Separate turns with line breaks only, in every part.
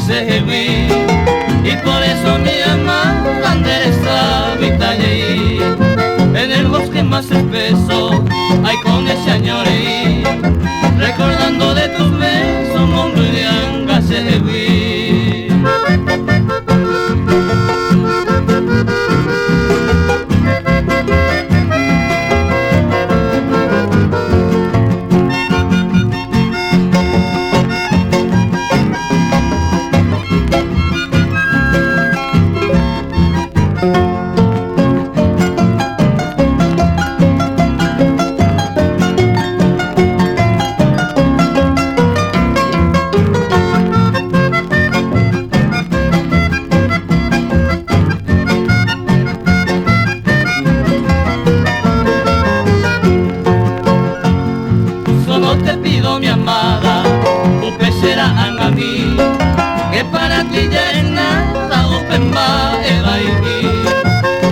seguí, y por eso mi amada endereza vida allí. En el bosque más espeso, ay con ese añorí, recordando de tus besos, mundo de anga seguí. Te pido mi amada, un pecera a mí, que para ti ya es nada, open va,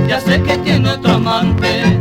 ya sé que tiene otro amante,